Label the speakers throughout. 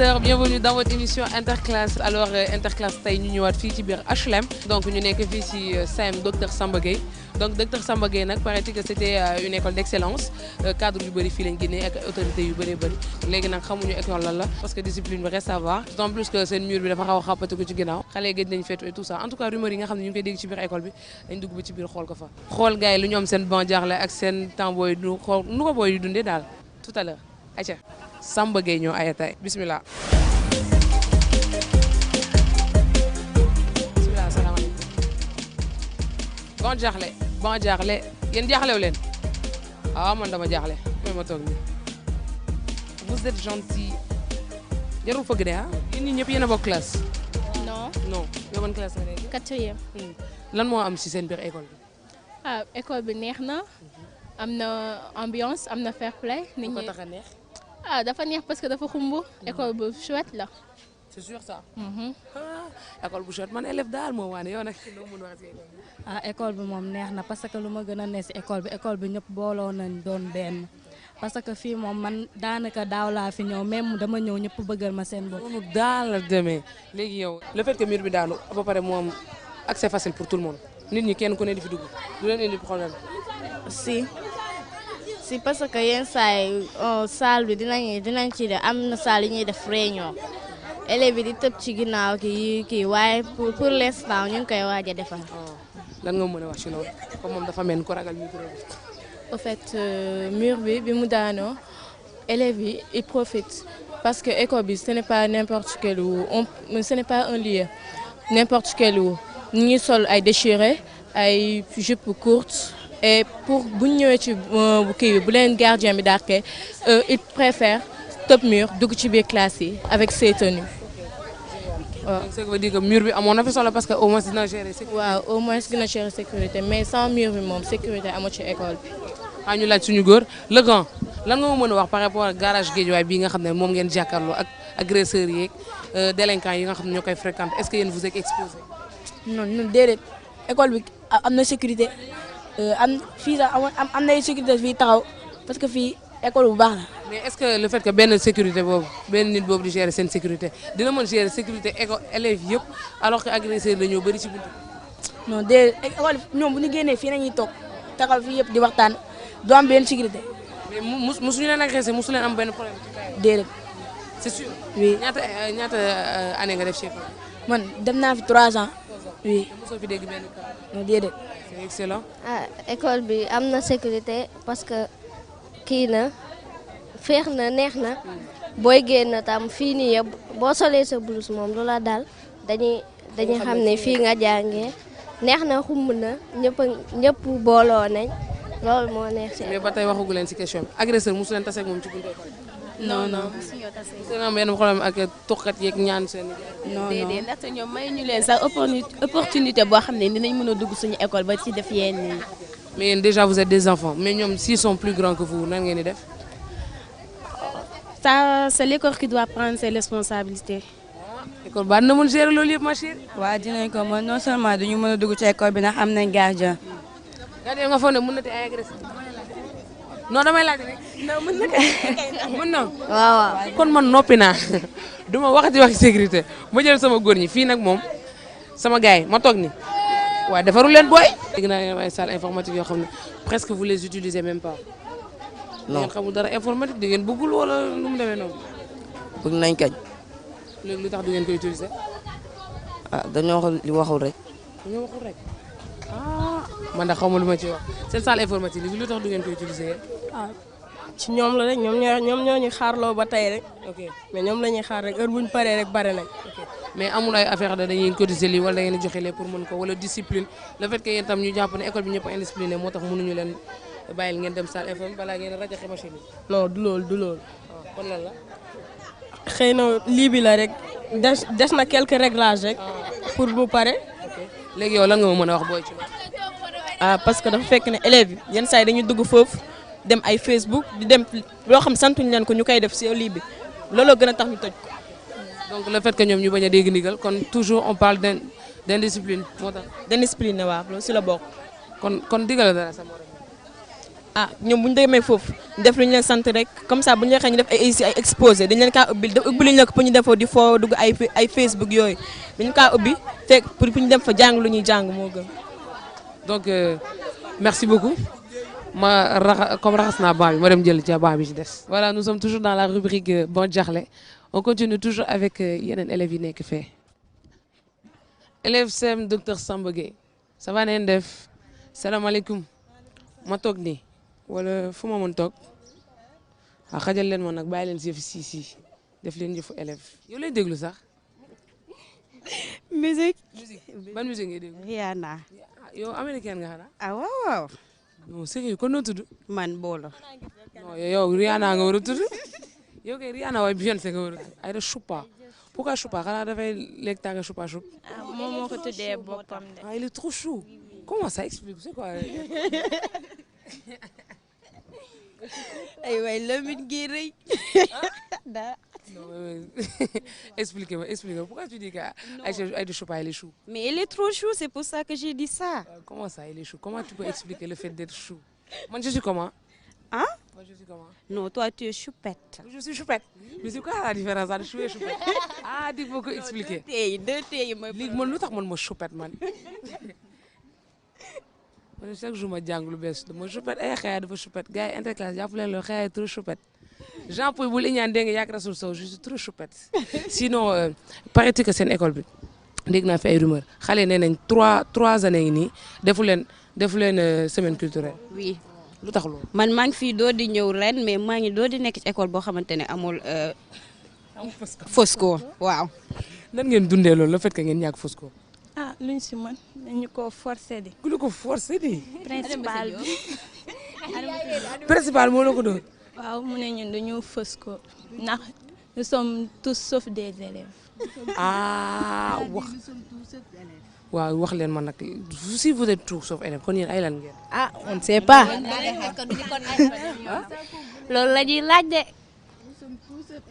Speaker 1: téléspectateurs, bienvenue dans votre émission Interclasse. Alors Interclasse tey ñu ñëwaat fii ci biir HLM donc ñu nekk fii ci CEM docteur Samba Gueye donc docteur Samba Gueye nag paraît-il que c'était une école d'excellence cadre yu bëri fii lañ génnee ak autorités yu bëree bëri léegi nag xamuñu école lan la parce que discipline bi reste à voir d'autant plus que seen mur bi dafa xaw a xàppati ko ci ginnaaw xale yi gëj nañ feetu et tout ça en tout cas rumeur yi nga xam ne ñu ngi koy dégg ci biir école bi dañ dugg ba ci biir xool ko fa xool gars yi lu ñoom seen ban jaaxle ak seen temps booy du xool nu ko booy yu dundee daal tout à l'heure ayca Samba Gueye ñoo ayatay bismillah bismillah asalaamaaleykum ban jaaxle yéen jaaxlew leen ah man dama jaaxle mooy ma toog nii vous êtes gentil jarul fëgg de ah yéen ñi ñëpp yéen a bokk classe non yow ban classe nga léegi
Speaker 2: 4e
Speaker 1: lan moo am ci seen biir école bi
Speaker 2: ah école bi neex na am na ambiance am na fair play nit
Speaker 1: ko
Speaker 2: ñi
Speaker 1: tax a neex
Speaker 2: ah dafa neex parce que dafa xumb école bu chouette la
Speaker 1: c'est sûr ça école bu chouette man élève daal moo waane yow nag loo mën wax ci école bi
Speaker 3: école bi moom neex na parce que lu ma gën a ne si école bi ñëpp booloo nañ doon benn parce que fii moom man daanaka daaw laa fi ñëw même dama ñëw ñëpp bëggal ma seen bopp.
Speaker 1: noonu daal la demee léegi yow le fait que mur bi daanu ba pare moom accès facile pour tout le monde nit ñi kenn ku ne di fi dugg du leen indi problème
Speaker 4: si parce que yenn saa yi salle bi dinañ ci def am na salle yi ñuy def réunion élèves yi di tëb ci ginnaaw kii waaye pour l'instant ñu ngi koy waaj a defar.
Speaker 1: lan nga mën a wax ci loolu comme moom dafa mel ko ragal micro bi.
Speaker 5: au fait mur bi mu daanoo élèves yi ils profitent parce que école bi ce n'est pas n'importe quel où ce n'est pas un lieu n'importe quel où ñu ngi sol ay déchirés ay jupes courtes et pour bu ñu ñëwee ci kii bi bu leen gardien bi dàqee ils préfèrent top mur dugg ci biir classe yi avec ses tenues.
Speaker 1: waaw donc ça veut dire que mur bi amoon na fi solo parce que au moins dina gérer sécurité.
Speaker 5: waaw au moins dina gérer sécurité mais sans mur bi moom sécurité amoo ci école bi.
Speaker 1: ñu laaj suñu góor le grand lan nga mën a wax par rapport ak garage Guédiawaye bii nga xam ne moom ngeen jàkkaarloo ak agresseurs yeeg délinquants yi nga xam ne ñoo koy fréquenter est-ce que yéen vous êtes exposé.
Speaker 6: non déedéet école bi am na sécurité fii sax am na sécurité fii taxaw parce que fii école bu baax la.
Speaker 1: mais est-ce que le fait que benn sécurité boobu benn nit boobu di gérer seen sécurité dina mën gérer sécurité école élèves yëpp alors que agresseurs la ñoo bëri ci buntu.
Speaker 6: non déedéet école ñoom bu ñu génnee fii nañuy toog taxaw fii yëpp di waxtaan du am benn sécurité.
Speaker 1: mais musuñu leen agressé musu leen am benn problème.
Speaker 6: déedéet.
Speaker 1: c'est sûr.
Speaker 6: oui
Speaker 1: ñaata année nga def chef
Speaker 6: man dem naa fi 3 ans. oui
Speaker 1: mosoo fi dégg benn cas.
Speaker 6: non déedéet.
Speaker 1: c'est excellent.
Speaker 4: École bi am na sécurité parce que kii na féex na neex na booy génn tam fii nii yëpp boo solee sa blouse moom lu la daal dañuy xam ne fii nga jàngee neex na xumb na ñëpp booloo nañ loolu moo neex ci.
Speaker 1: mais ba tey waxagu leen ci question bi agresseur mosu leen tase ak moom ci buntu école.
Speaker 5: non
Speaker 1: seen am benn problème ak tuxkat yeeg ñaan seen.
Speaker 5: non
Speaker 7: déedéet ndaxte ñoom may ñu leen sax opportunité boo xam ne dinañ mën a dugg suñu école ba ci def yenn yi.
Speaker 1: mais yéen déjà vous êtes des enfants mais ñoom s'ils sont plus grands que vous nan ngeen di def.
Speaker 7: ça c'est l'école qui doit prendre ses responsabilités.
Speaker 1: école ba na mën gérer loolu yëpp ma chérie.
Speaker 3: waaw dinañ ko mën non seulement duñu mën a dugg ci école bi ndax am nañ gardien.
Speaker 1: gardien nga foog ne mën na te ay agressé. non damay laaj rek. non mën na mën na.
Speaker 4: waaw
Speaker 1: kon man noppi naa du ma waxi sécurité ma jël sama góor ñi fii nag moom sama gars yi ma toog ni waaye defarul leen booy. dégg naa leen ay salle informatique yoo xam ne presque vous les utilisez même pas. non ngeen xamul dara informatique di ngeen bëggul wala nu mu demee noonu.
Speaker 8: bëgg nañ kañ.
Speaker 1: léegi lu tax du ngeen koy utiliser.
Speaker 8: dañoo waxul rek.
Speaker 1: dañoo waxul rek man da xaw ma lu ma ci wax seen salle informatique bi lu tax du ngeen koy utiliser.
Speaker 5: ci ñoom la rek ñoom ñoo ñu xaarloo ba tey rek.
Speaker 1: ok
Speaker 5: mais ñoom la ñuy xaar rek heure bu ñu paree rek bare nañ.
Speaker 1: mais amul ay affaire da dañuy cotiser lii wala da ngeen di joxe lee pour mën ko wala discipline le fait que yéen tam ñu jàpp ne école bi ñëpp a indiscipliné moo tax mënuñu leen bàyyil ngeen dem salle FM balaa ngeen rajaxe machine yi.
Speaker 5: non du loolu.
Speaker 1: kon lan la.
Speaker 5: xëy na lii bi la rek des na quelques réglages rek pour mu pare.
Speaker 1: léegi yow lan nga ma mën a wax booy ci
Speaker 5: parce que dafa fekk ne élèves yi yenn saa yi dañuy dugg foofu dem ay Facebook di dem loo xam santuñ leen ko ñu koy def ci lii bi looloo gën a tax ñu toj ko.
Speaker 1: donc le fait que ñoom ñu bañ a dégg ndigal kon toujours on parle d'indiscipline moo tax.
Speaker 5: d'indiscipline waaw loolu ci la bokk.
Speaker 1: kon digal dara sa morom.
Speaker 9: ah ñoom bu ñu demee foofu def lu ñu leen sant rek comme ça bu ñu waxee ñu def ay exposé dañ leen kaa ubbil ubbi ñu ko pour ñu defoo di foo dugg ay Facebook yooyu dañu kaa ubbi fekk pour ñu dem fa jàng lu ñuy jàng moo gën.
Speaker 1: donc merci beaucoup comme raxas naa ban bi ma dem jël ci ban bi ci des. voilà nous sommes toujours dans la rubrique Bon Diakhé on continue toujours avec yeneen élèves yi nekk fee. élève CM docteur Samba Gueye ça va neen def salaamaaleykum ma toog nii wala fu ma mën toog xajal leen ma nag bàyyi leen si yëfu si def leen yëfu élève yow lay déglu sax.
Speaker 10: musique.
Speaker 1: ban musique ngay déglu.
Speaker 10: Rihanna.
Speaker 1: yow américaine nga xanaa.
Speaker 10: ah waaw.
Speaker 1: non c'est kon noo tudd.
Speaker 10: man Bolo.
Speaker 1: non yow Rihanna nga war a tudd yow kay Rihanna waaye Beyoncé nga war a tudd Aïda Choupa pourquoi Choupa xanaa dafay lekk tànga Choupa Choup.
Speaker 2: ah moom moo ko tuddee boppam de.
Speaker 1: ah il est trop chou comment ça explique c'est quoi.
Speaker 10: ay waay Lamine gi rëy.
Speaker 1: Expliquez-moi pourquoi tu dis qu'Aïda Choupa il est chou.
Speaker 10: mais il est trop chou c'est pour ça que j'ai dit ça.
Speaker 1: Comment ça il est chou comment tu peux expliquer le fait d'être chou. Moi je suis comment.
Speaker 10: Hein?
Speaker 1: Moi je suis comment.
Speaker 10: Non toi tu es choupette.
Speaker 1: Je suis choupette. Mais c'est quoi la différence entre chou et choupette. Ah di nga ko expliquer.
Speaker 10: deux tey mooy.
Speaker 1: léegi man lu tax man ma choupette man. man chaque jour ma jàng lu bees ma choupette ay xëy dafa choupette gars yi interclasse jàpp leen loo xëy trop choupette. Jean Pouy bu ñaan dégg nga yàgg Rasoul Sow je suis trop choupette. Sinon paraît-il que seen école bi dégg naa fi ay rumeur xale nee nañ trois années ngi nii defu leen semaine culturelle.
Speaker 10: oui.
Speaker 1: lu tax loolu.
Speaker 10: man maa ngi fii doo di ñëw ren mais maa ngi doo di nekk ci école boo xamante ne amul. Fosco waaw.
Speaker 1: nan ngeen dundee loolu le fait que ngeen ñàkk Fosco.
Speaker 2: ah luñ si mën dañu ko forcé di.
Speaker 1: ku la ko forcé di.
Speaker 2: principal bi.
Speaker 1: principal moo la ko doon.
Speaker 2: waaw mu ne ñun dañu Fosco ndax nous sommes tous sauf des élèves.
Speaker 1: ah waaw wax leen ma nag si vous êtes tous sauf élèves kon yéen ay lan ngeen.
Speaker 10: ah on ne sait pas. loolu la ñuy laaj de.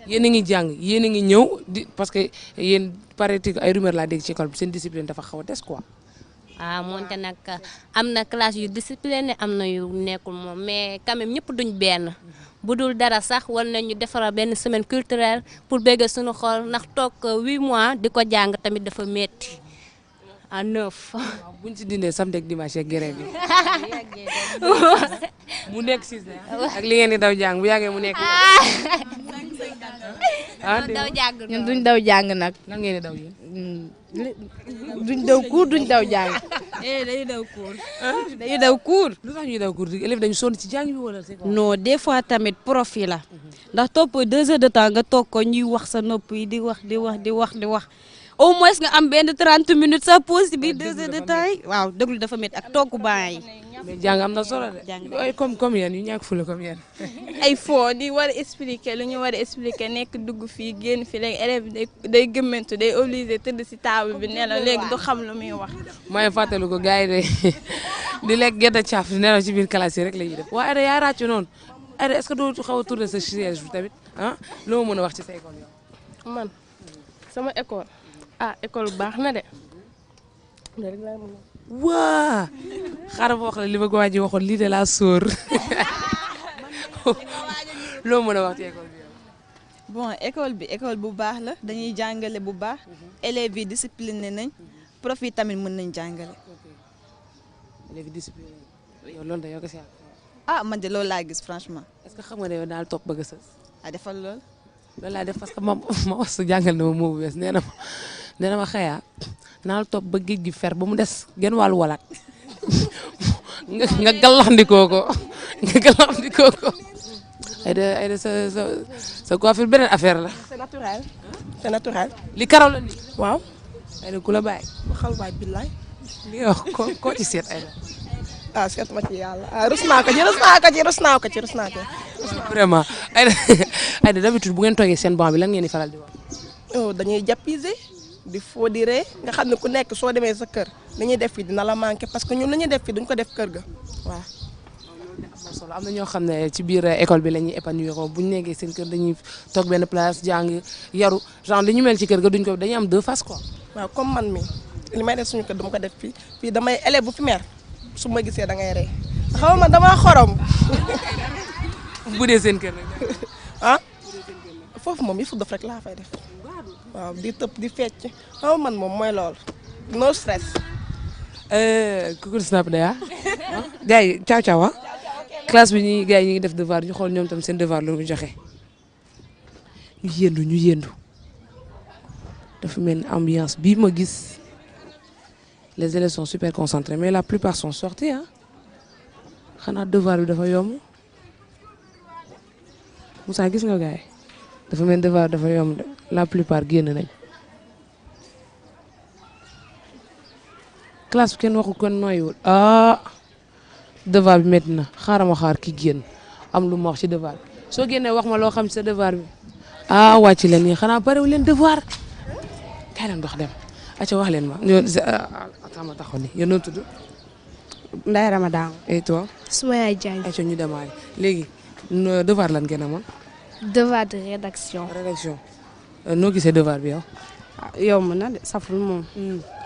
Speaker 1: yéen a ngi jàng yéen a ngi ñëw di parce que yéen paraît-il ay rumeur laa dégg ci école bi seen discipline dafa xaw a des quoi.
Speaker 11: ah moonte nag am na classe yu discipliné am na yu nekkul moom mais quand même ñëpp duñ benn bu dul dara sax war nañu defaral benn semaine culturelle pour bégg suñu xol ndax toog 8 mois di ko jàng tamit dafa métti à 9.
Speaker 1: waaw buñ ci dindee samedi ak dimanche ak grève bi. mu nekk 6 ak li ngeen di daw jàng bu yàggee mu nekk.
Speaker 11: daw jàng
Speaker 6: ñun duñ daw jàng nag.
Speaker 1: nan ngeen di daw yéen.
Speaker 6: duñ daw cours duñ daw jàng.
Speaker 10: dañuy daw cours.
Speaker 6: dañuy daw cours.
Speaker 1: lu tax ñuy daw cours élèves dañu sonn ci jàng bi wala c'est quoi.
Speaker 10: non des fois tamit prof yi la. ndax topp 2 heures de temps nga toog ko ñuy wax sa nopp yi di wax. au moins nga am benn 30 minutes sa pause bi 2 heures de temps yi. waaw déglu dafa métti ak togg baa yi.
Speaker 1: mais jàng am na solo de. ay comme yéen yu ñàkk fula comme yéen.
Speaker 2: ay foo di war a expliquer lu ñu war a expliquer nekk dugg fii génn fii léegi élève day gëmmentu day obligé tëdd si table bi nelaw léegi du xam lu muy wax.
Speaker 1: may fàttali ko gars yi de di lekk gerte caaf di nelaw ci biir classe yi rek la ñuy def. waaye Aïda yaa ràcc noonu Aïda est-ce que doo xaw a tourner sa siège bi tamit ah loo mën a wax ci sa école yow.
Speaker 5: man sama école. ah école baax na de.
Speaker 1: waa xaaral ma wax la li ma ko waa ji waxoon lii de la sóor loo mën a wax ci école bi yow.
Speaker 12: bon école bu baax la dañuy jàngale bu baax élèves yi discipliné nañ prof yi tamit mën nañ jàngale.
Speaker 1: élèves yi discipliné yow loolu da yow kese
Speaker 12: ah man de loolu laa gis franchement.
Speaker 1: est-ce que xam nga ne yow daal topp bëgg a sës.
Speaker 12: ah defal lool.
Speaker 1: loolu laa def parce que ma wax su jàngal na ma moo bu bees nee na ma xëyaa naal topp ba géej gi fer ba mu des genn wàllu walaat nga gàllaxndikoo ko Aïda sa coiffure beneen affaire la.
Speaker 9: c'est naturel.
Speaker 1: li karaw la nii.
Speaker 9: waaw.
Speaker 1: Aïda ku la bàyyi.
Speaker 9: waxal waay billaay.
Speaker 1: li nga wax koo ci seet Aïda.
Speaker 9: ah seet ma ci yàlla ah rus naa ko ci.
Speaker 1: vraiment Aïda d'habitude bu ngeen toogee seen banc bi lan ngeen di faral di wax.
Speaker 9: oh dañuy jàppise di foo di ree nga xam ne ku nekk soo demee sa kër dañuy def fii dina la manqué parce que ñun la ñuy def fii duñ ko def kër ga waaw.
Speaker 1: solo am na ñoo xam ne ci biir école bi la ñuy épanouir bu ñu nekkee seen kër dañuy toog benn place jàng yaru genre li ñu mel ci kër ga dañuy am 2 faces quoi.
Speaker 9: waaw comme man mi li may def suñu kër dama ko def fii damay élève bu fi mer su ma gisee da ngay ree
Speaker 6: xaw ma dama xorom.
Speaker 1: bu dee seen kër nag.
Speaker 6: ah foofu moom yëfu dof rek laa fay def waaw di tëb di fecc xaw man moom mooy loolu no stress.
Speaker 1: Coucou Snap Daya. gars yi ciao ciao ah. classe bi ñi gars yi ñu ngi def devoir ñu xool ñoom tam seen devoir lu ñu joxe. ñu yëndu dafa mel ni ambiance bii ma gis les élèves sont super concentrés mais la plupart sont sortis ah xanaa devoir bi dafa yomb Moussa gis nga gars yi dafa mel ni devoir dafa yomb de la plupart génn nañ classe bi kenn waxu kenn nooyiwul ah devoir bi métti na xaaral ma xaar ki génn am lu ma wax ci devoir bi soo génnee wax ma loo xam ci sa devoir bi ah wàcc leen nii xanaa parewu leen devoir kay leen dox dem acca wax leen ma attends ma taxaw ni yow noo tudd
Speaker 13: Ndeye Ramadan.
Speaker 1: et toi
Speaker 13: Soumaya Diagne.
Speaker 1: acca ñu demaale léegi devoir lan ngeen amoon
Speaker 13: Devoir de rédaction.
Speaker 1: noo gisee devoir bi yow
Speaker 13: yomb na de saful moom.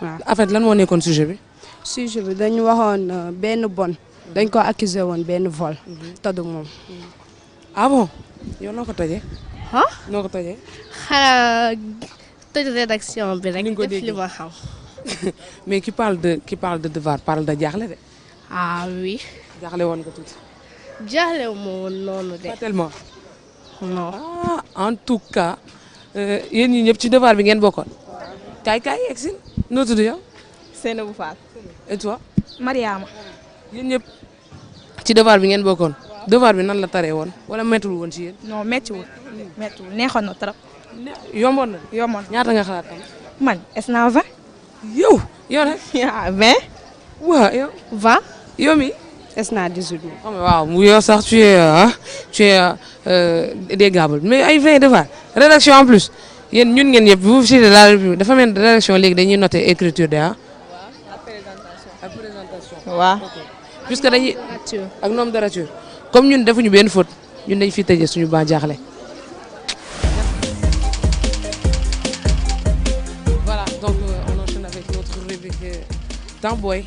Speaker 13: waaw
Speaker 1: en fait lan moo nekkoon sujet bi
Speaker 13: sujet bi dañu waxoon benn bon. dañ ko accusé woon benn vol. tëdd moom.
Speaker 1: ah bon yow noo ko tojee
Speaker 13: ah
Speaker 1: noo ko tojee
Speaker 13: xanaa tëj rédaction bi rek.
Speaker 1: ni nga ko
Speaker 13: def li
Speaker 1: déggee
Speaker 13: ma xam.
Speaker 1: mais qui parle de devoir parle de jaaxle de
Speaker 13: ah oui.
Speaker 1: jaaxle woon nga tuuti
Speaker 13: jaaxle wu ma woon noonu de.
Speaker 1: pas tellement
Speaker 13: non.
Speaker 1: ah en tout cas yéen ñi ñëpp ci devoir bi ngeen bokkoon kaay yegg si noo tudd yow
Speaker 6: Seynabou Fall.
Speaker 1: et toi
Speaker 6: Mariama.
Speaker 1: yéen ñëpp ci devoir bi ngeen bokkoon devoir bi nan la taree woon wala méttiwul woon ci yéen
Speaker 6: non méttiwul neexoon na trop.
Speaker 1: yomboon na
Speaker 6: yomboon
Speaker 1: ñaata nga xalaat am
Speaker 6: man est na 20.
Speaker 1: yow rek
Speaker 6: 20.
Speaker 1: waaw yow
Speaker 13: 20.
Speaker 1: yow mi
Speaker 13: est na 18 000.
Speaker 1: xam nga waaw mu yow sax tu es dégagable mais ay 20 devoir rédaction en plus yéen ñun ngeen yëpp vous citez la République dafa mel ni rédaction léegi dañuy noter écriture de ak présentation
Speaker 6: waaw.
Speaker 1: puisque dañuy ak nombre de rature comme ñun defuñu benn faute ñun dañ fi tëjee suñu ban jaaxle voilà donc on enchaîne avec notre rubrique temps boy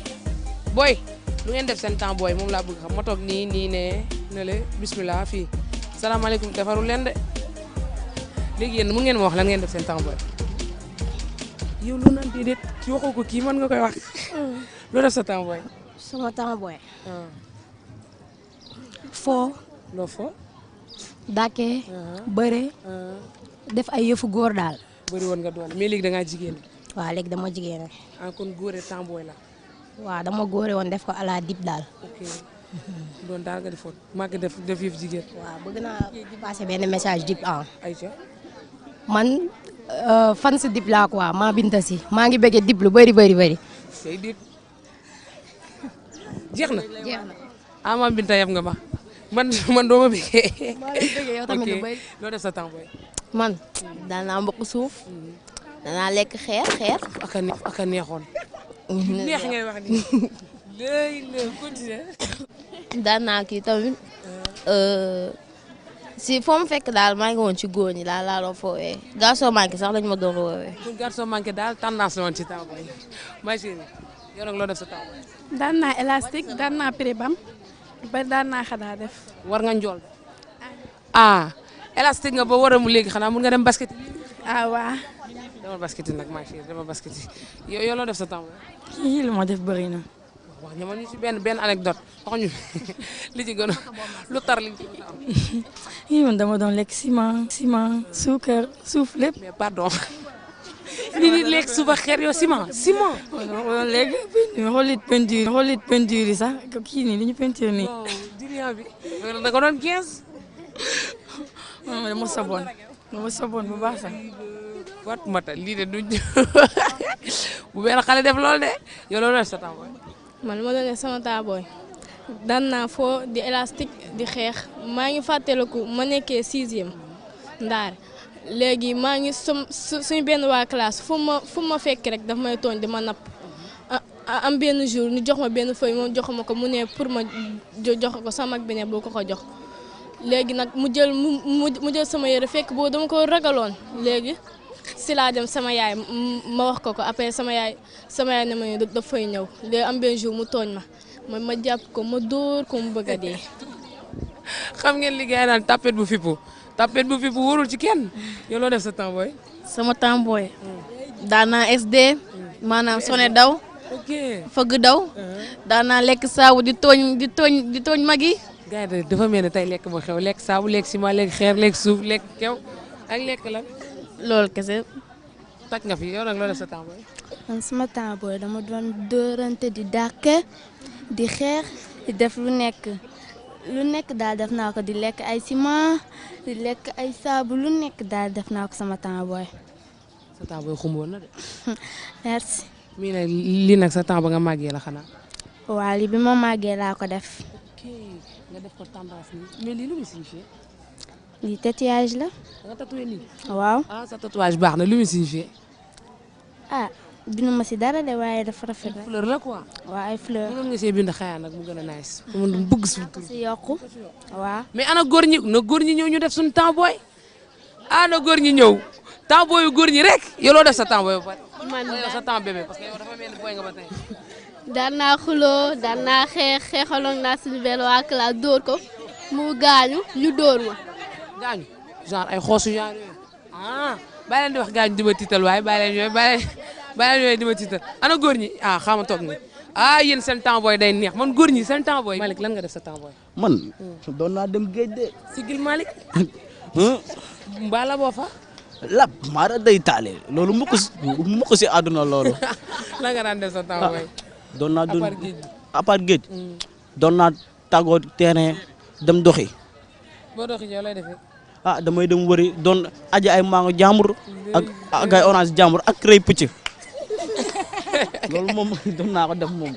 Speaker 1: lu ngeen def seen temps boy moom laa bëgg xam ma toog nii ne le bismillah fii salaamaaleykum defarul leen de léegi yéen mu ngeen ma wax lan ngeen def seen temps boy yow lu naan déedéet ki waxoo ko kii mën nga koy wax loo def sa temps boy
Speaker 10: sama temps boy foo
Speaker 1: loo foo
Speaker 10: dàkkee bëre def ay yëfu góor daal
Speaker 1: bëri woon nga doole mais léegi da ngaa jigéen
Speaker 10: waaw léegi dama jigéen rek
Speaker 1: kon góore temps boy la
Speaker 10: waaw dama góore woon def ko à la dip daal
Speaker 1: ok doon daal nga defoon maa ngi def yëf jigéen
Speaker 10: waaw bëgg naa passer benn message dip
Speaker 1: Aïcha
Speaker 10: man fan si dip laa quoi maa binta si maa ngi bëggee dip lu bëri
Speaker 1: say dip jeex na maa binta yam nga ma man doo ma bëggee
Speaker 10: yow tamit lu bëri
Speaker 1: loo def sa temps boy
Speaker 7: man daan naa mbokk suuf danaa lekk xeer
Speaker 1: aka neexoon neex ngay wax ni léegi continuer
Speaker 7: daan naa kii tamit si foo mu fekk daal maa ngi woon ci góor ñi daal laa doon foowee garçon manqué sax lañu ma doon woowee.
Speaker 1: garçon manqué daal tendance la woon ci temps boy ma chérie yow nag loo def sa temps boy
Speaker 14: daan naa élastique daan naa prébam ba daan naa xadaa def.
Speaker 1: war nga njool élastique nga ba war a mu léegi xanaa mun nga dem basket
Speaker 14: waa
Speaker 1: dama basket nag ma chérie dama basket yow loo def sa temps
Speaker 15: kii li ma def bëri na.
Speaker 1: wax ñu ñu ci benn anecdote wax ñu li ci gën a lu tar li ci gën a am.
Speaker 15: yii man dama doon lekk ciment suukar suuf lépp.
Speaker 1: mais pardon. li di lekk suba xeer yow ciment.
Speaker 15: léegi xoolit peinture yi sax kii nii li ñu peinture nii.
Speaker 1: diriya bi da ko doon 15.
Speaker 15: dama sabon bu baax sax.
Speaker 1: wat mata lii de duñ bu benn xale def lool de yow loolu def sa temps boy
Speaker 2: man ma doon sama temps boy daan naa foo di élastique di xeex maa ngi fàttaliku ma nekkee 6e ndaar léegi maa ngi suñu benn waa classe fu ma fekk rek daf may tooñ di ma napp am benn jour ñu jox ma benn feuille moom jox ma ko mu ne pour ma jox ko sama mag bi ne boo ko jox léegi nag mu jël sama yére fekk boobu dama ko ragaloon léegi si laa dem sama yaay ma wax ko après sama yaay ne ma daf fay ñëw léegi am benn jour mu tooñ ma ma jàpp ko ma dóor ko mu bëgg a dee.
Speaker 1: xam ngeen li gars yi naan tapet bu fippu wóorul ci kenn yow loo def sa temps booy.
Speaker 16: sama temps booy. daan naa SD maanaam sone daw. fëgg daw. daan naa lekk saabu di tooñ mag yi.
Speaker 1: gars yi dafa mel ne tey lekk moo xew lekk saabu lekk ciment lekk xeer lekk suuf lekk kew ak lekk lan.
Speaker 16: loolu kese.
Speaker 1: toj nga fi yow nag loo def sa temps booy.
Speaker 17: man sama temps booy dama doon dóorante di dàqe di xeex di def lu nekk daal def naa ko di lekk ay ciment di lekk ay saabu lu nekk daal def naa ko sama temps booy.
Speaker 1: sa temps booy xumboon na de.
Speaker 17: merci.
Speaker 1: mii nag lii nag sa temps ba nga màggee la xanaa.
Speaker 17: waaw lii bi ma màggee laa ko def.
Speaker 1: ok nga def ko tendance nii mais lii lu muy signifié.
Speaker 17: lii tatouage la.
Speaker 1: da nga tatoué nii.
Speaker 17: waaw.
Speaker 1: sa tatouage baax na lu muy signifié.
Speaker 17: bindu ma si dara de waaye dafa rafet rek.
Speaker 1: fleur la quoi.
Speaker 17: waaw ay fleur.
Speaker 1: mënoon nga see bind xayaa nag mu gën a nice. mu bëgg suñu tur.
Speaker 17: si yokku waaw.
Speaker 1: mais ana góor ñi ñëw ñu def suñu temps booy. na góor ñi ñëw temps booyu góor ñi rek yow loo def sa temps booy ba pare.
Speaker 2: man
Speaker 1: sa temps bébé parce que yow dafa mel ni booy nga ba tey.
Speaker 2: daan naa xuloo daan naa xeexaloon naa suñu benn waa classe dóor ko mu gaañu ñu dóor ma.
Speaker 1: gaañu genre ay xoosu genre yooyu. bàyyi leen di wax gaañu di ma tiital waaye bàyyi leen yooyu di ma tiital ana góor ñi xaama toog ni yéen seen temps booy day neex man góor ñi seen temps booy. Malick lan nga def sa temps booy.
Speaker 18: man doon naa dem géej de.
Speaker 1: Sigil Malick. Mbala boo fa.
Speaker 18: lab maa day taale loolu mukk si àdduna loolu.
Speaker 1: lan nga daan def sa temps booy.
Speaker 18: doon naa doon à part géej. doon naa tàggoo terrain dem doxi.
Speaker 1: boo doxi yow lay defee.
Speaker 18: damay dem wëri doon aja ay mango jàmbur ak ay orange jàmbur ak rëy pëcc loolu moom doon naa ko def moom.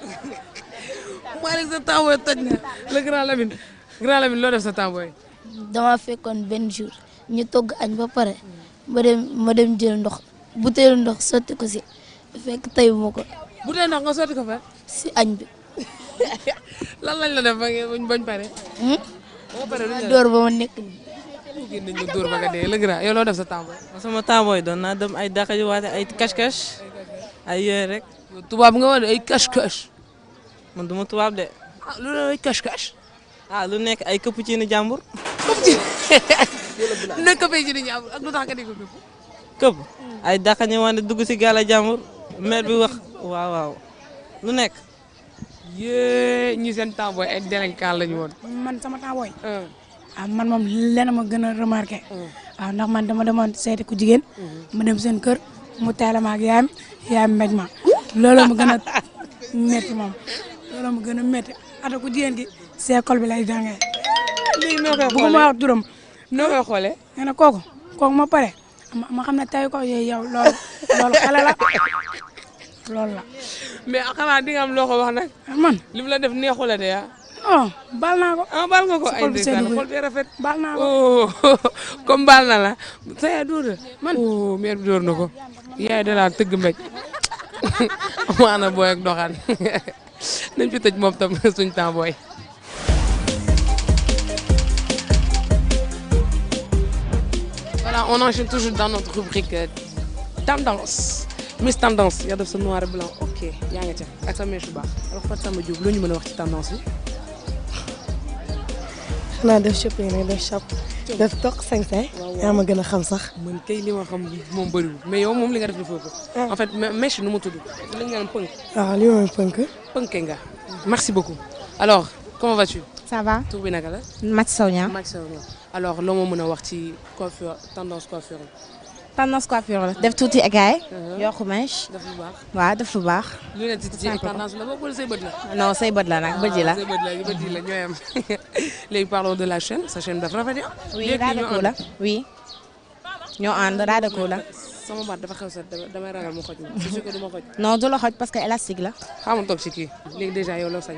Speaker 1: Malick sa temps booy toj na le grand Lamine loo def sa temps booy.
Speaker 17: dama fekkoon benn jour ñu togg añ ba pare ma dem jël ndox butéelu ndox sotti ko si fekk tayu ma ko.
Speaker 1: butéelu ndox nga sotti ko fa.
Speaker 17: si añ bi.
Speaker 1: lan lañ la def bañ pare.
Speaker 17: door ba ma nekk nii.
Speaker 1: génn nañu dóor ba nga dee le grand yow loo def sa temps booy.
Speaker 9: sama temps booy doon naa dem ay dàqa yu waate ay cache-cache ay yooyu rek.
Speaker 1: tubaab nga wax ay cache-cache.
Speaker 9: man du ma tubaab de.
Speaker 1: lu ne ay cache-cache.
Speaker 9: lu nekk ay këpp ci ni jàmbur.
Speaker 1: ne këppee ci ni jàmbur ak lu tax nga di ko këpp.
Speaker 9: këpp ay dàqa ñu wante dugg si gaal a jàmbur maire bi wax waaw lu nekk.
Speaker 1: ñi seen temps booy ay délinquant lañu woon.
Speaker 6: man sama temps booy. man moom lenn ma gën a remarqué. waaw ndax man dama demoon seeti ku jigéen. ma dem seen kër mu teela ma ak yaayam mbéj ma. looloo ma gën a métti moom looloo ma gën a métti ata ku jigéen gi si école bi lay jàngee.
Speaker 1: léegi noo koy xoolee
Speaker 6: bëgguma wax turam.
Speaker 1: noo koy xoolee.
Speaker 6: nee na kooku ma pare ma xam ne tey ko yow loolu xale la loolu la.
Speaker 1: mais xanaa di nga am loo ko wax nag.
Speaker 6: man
Speaker 1: li mu la def neexu la de
Speaker 6: baal naa ko.
Speaker 1: baal nga ko ay ndeysaan xol bi rafet.
Speaker 6: baal naa ko
Speaker 1: comme baal na la. sa yaay dóor na man mère bi dóor na ko. yaay da laa tëgg mbéj. maana booy ak doxaan nañ fi tëj moom tam suñ temps booy. Voilà, on enchaîne toujours dans notre rubrique tendance. Miss Tendance yaa def sa noir et blanc ok yaa ngi ca ak sa mèche bu baax alors Fatou Samba Diop loo ñu mën a wax ci tendance bi.
Speaker 19: xanaa def shopping nag def shop def toq sañse yaa ma gën a xam sax.
Speaker 1: man kay li ma xam moom bëriwul mais yow moom li nga def dafa ëpp. en fait mèche nu mu tudd li nga naan punk.
Speaker 19: waaw li mooy punk.
Speaker 1: punk nga merci beaucoup. alors comment vas-tu.
Speaker 20: ça va.
Speaker 1: tur bi naka la.
Speaker 20: Mathi Sow Niang.
Speaker 1: Mathi Sow Niang alors loo ma mën a wax ci coiffure tendance coiffure la.
Speaker 20: tendance coiffure la def tuuti égaay. yokku mèche.
Speaker 1: def lu baax
Speaker 20: waaw def lu baax.
Speaker 1: lu ne ci tendance la boobu wala say bët la.
Speaker 20: non say bët la nag bët yi la.
Speaker 1: say bët yi la ñooy am léegi parlons de la chaîne sa chaîne dafa rafet ya.
Speaker 20: oui Radeko la oui. ñoo ànd Radeko la.
Speaker 1: sama baat dafa xew sax damay ragal mu xoj ma. c'est sûr que du ma xoj.
Speaker 20: non du la xoj parce que élastique la.
Speaker 1: xaaral ma toog ci kii léegi déjà yow loo sañ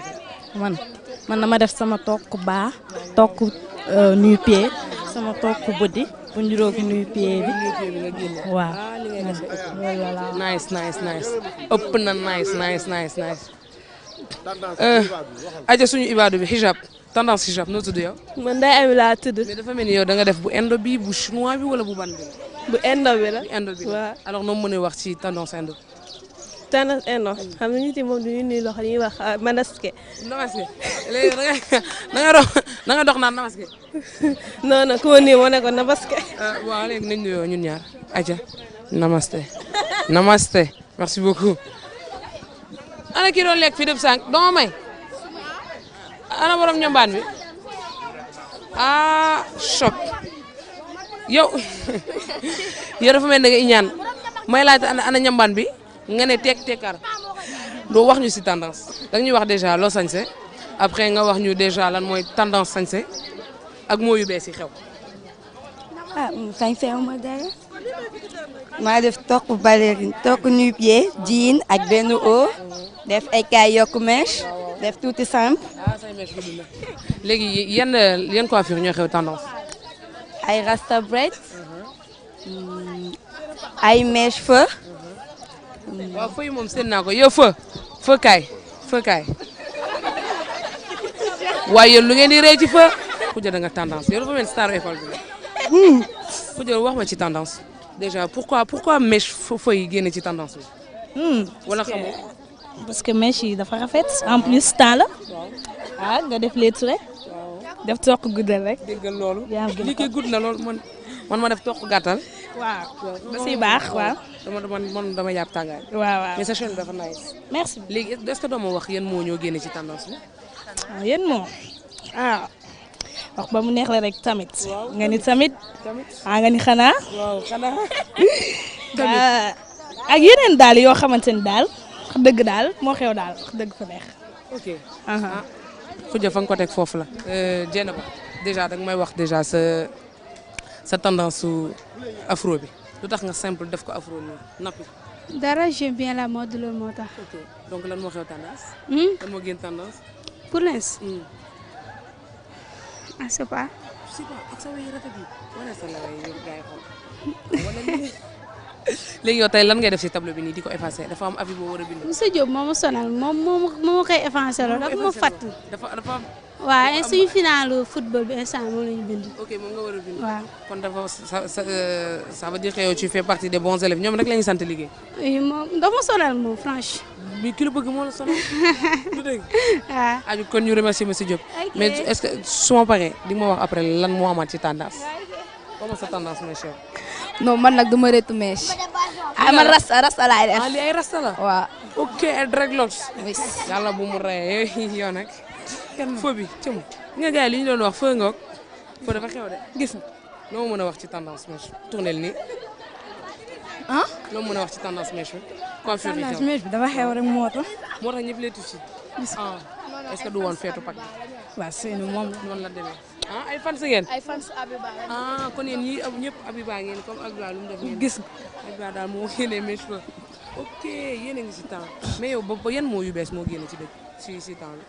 Speaker 20: man dama def sama toog baax toog nu-pied sama toog bëdi bu njuróog nu-pied bi. waaw.
Speaker 1: nice ëpp na nice. aja suñu ibaadu bi hijab tendance hijab noo tudd yow.
Speaker 5: man day ami laa tudd.
Speaker 1: mais dafa mel ni yow da nga def bu indo bi bu chinois bi wala bu ban bi la.
Speaker 5: bu indo bi la.
Speaker 1: bu indo bi la alors noo mën a wax ci tendance indo.
Speaker 21: tendance eno xam nga nit yi moom du ñu nuyu loxo ñuy wax manaske.
Speaker 1: namaste léegi da nga dox naan namaste.
Speaker 21: non non ku ma nuyu moo ne ko namaste.
Speaker 1: waaw léegi nañ nuyoo ñun ñaar aja namaste namaste merci beaucoup. ana kii doon lekk fii def sànq doo ma may ana borom ñambaan bi ah choc yow yow dafa mel ne nga iñaan may laajte ana ñambaan bi nga ne tekkar doo wax ñu ci tendance da ñuy wax déjà loo sañse après nga wax ñu déjà lan mooy tendance sañse ak moo yu bees yi xew.
Speaker 22: ah sañse ma dara maa def toq ballerine toq nu-pieds jean ak benn haut def ay kaay yokku mèche def tuuti simple.
Speaker 1: ah say mèche gudd na léegi yan coiffure ñoo xew tendance.
Speaker 22: ay rasta braid ay mèche feu.
Speaker 1: waaw feu yi moom seen naa ko yow feu kaay waaye lu ngeen di rey ci feu. Khoudia da nga tendance yow dafa mel star école bi la. Khoudia wax ma ci tendance déjà pourquoi mèche feu yi génne ci tendance bi. wala xamoo.
Speaker 3: parce que mèche yi dafa rafet en plus temps la. ah nga def lettre rek. def toq guddal rek.
Speaker 1: déggal loolu. li koy gudd na loolu man ma def toq gàttal.
Speaker 3: waaw da siy baax waaw.
Speaker 1: dama yàpp tàngaay.
Speaker 3: waaw
Speaker 1: mais sa chaîne dafa nice.
Speaker 3: merci
Speaker 1: léegi est-ce que doo ma wax yan moo ñoo génne ci tendance bi.
Speaker 3: waaw yan moo wax ba mu neex la rek tamit. nga ni tamit. nga ni xanaa.
Speaker 1: waaw xanaa.
Speaker 3: ak yeneen daal yoo xamante ni daal wax dëgg daal moo xew daal wax dëgg fa neex.
Speaker 1: ok. Khoudia fa nga ko teg foofu la. Dieynaba déjà danga may wax déjà sa tendance su afro bi lu tax nga simple def ko afro nii nappi.
Speaker 23: dara j'aime bien la mode loolu moo tax.
Speaker 1: ok donc lan moo xew tendance. lan moo génn tendance.
Speaker 23: pour l'instant. ah c'est pas.
Speaker 1: ak sa wéy rafet yi wane sa laway yi gars yi xool léegi yow tey lan ngay def si tableau bi nii di ko effacer dafa am avis boo war a bind.
Speaker 23: monsieur Diop moo ma sonal moom moo ma koy effacer loolu dafa ma fatt.
Speaker 1: dafa
Speaker 23: waaw suñu finalu football bi instant moom la ñu bind.
Speaker 1: ok moom nga war a bind.
Speaker 23: waaw
Speaker 1: kon dafa ça veut dire que yow tu fais partie des bons élèves ñoom rek la ñu sant liggéey.
Speaker 23: oui moom dafa ma sonal moom franchement.
Speaker 1: mais ki la bëgg moo la sonal du dégg.
Speaker 23: waaw
Speaker 1: aju kon ñu remercier monsieur Diop. mais est-ce que su ma paree di ma wax après lan moo amaat ci tendance. comment sa tendance mes chers.
Speaker 22: non man nag dama reetu mèche. man rasta laay def.
Speaker 1: li ay rasta la.
Speaker 22: waaw.
Speaker 1: ok dreadlocks. yàlla bu mu rey yow nag. feu bi cëm nga gars yi li ñu doon wax feu ngoog feu dafa xew de gis nga loo mën a wax ci tendance mèche tournel nii. loo mën a wax ci tendance mèche bi. coiffure bi
Speaker 22: tendance mèche bi dafa xew rek moo tax.
Speaker 1: moo tax ñëpp lay tuuti. est-ce que du woon feetu Pâques.
Speaker 22: waaw seenu moom
Speaker 1: noonu la demee. ay fans ngeen.
Speaker 23: ay fans Abiba.
Speaker 1: kon yéen ñii ñëpp Abiba ngeen comme Abiba lu mu def ngeen.
Speaker 22: gis nga
Speaker 1: Abiba daal moo génnee mèche feu. ok yéen a ngi si temps mais yow ba yan moo yu bees moo génne ci dëkk si temps bi.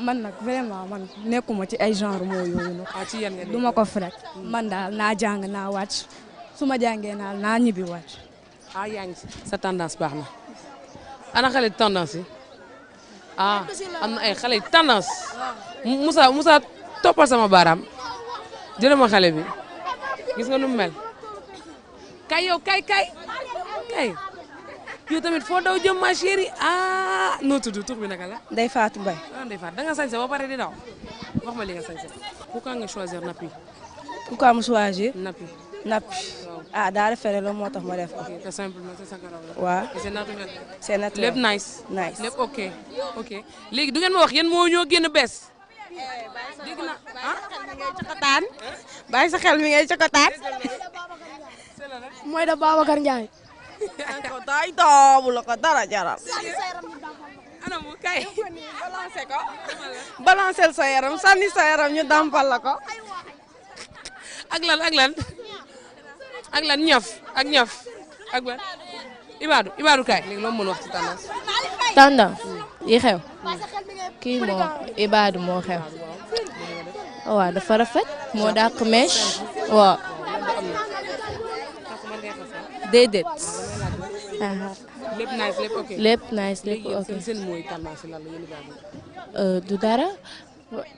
Speaker 22: man nag vraiment man nekkuma ci ay genre moo yooyu nag.
Speaker 1: ci yan nga
Speaker 22: du ma ko fekk. man daal naa jàng naa wàcc su ma jàngee naa ñibbi wàcc.
Speaker 1: yaa ngi sa tendance baax na ana xale tendance yi am na ay xale tendance Moussa toppal sama baaraam jëlee ma xale bi gis nga nu mu mel kay yow kay yow tamit foo daw jëm ma chérie noo tudd tur bi naka la.
Speaker 22: Ndeye Fatou Mbaye.
Speaker 1: Ndeye Fatou da nga sañse ba pare di daw wax ma li nga sañse pourquoi nga choisir nappi.
Speaker 22: pourquoi mu choisir.
Speaker 1: nappi.
Speaker 22: daa référé la moo tax ma def ko.
Speaker 1: ok c'est simplement c'est ça karaw la.
Speaker 22: waaw
Speaker 1: c'est naturel.
Speaker 22: c'est naturel
Speaker 1: lépp nice. lépp ok. léegi du ngeen ma wax yéen moo ñoo génn bees. dégg na
Speaker 22: bàyyi sa xel mi ngay cokotaan.
Speaker 23: mooy da Babacar Ndiaye.
Speaker 22: ko tay toobu la ko dara jaral.
Speaker 1: ana mu kay.
Speaker 22: balancé ko. balancé sa yaram sànni sa yaram ñu dampal la ko.
Speaker 1: ak lan ñaf ak ban Ibadou kay léegi loo mën wax ci tendance.
Speaker 5: tendance yi xew kii moo Ibadou moo xew waaw dafa rafet moo dàq mèche waaw déedéet. lépp nice lépp ok.
Speaker 1: seen mooy tendance lan la yéen
Speaker 5: du dara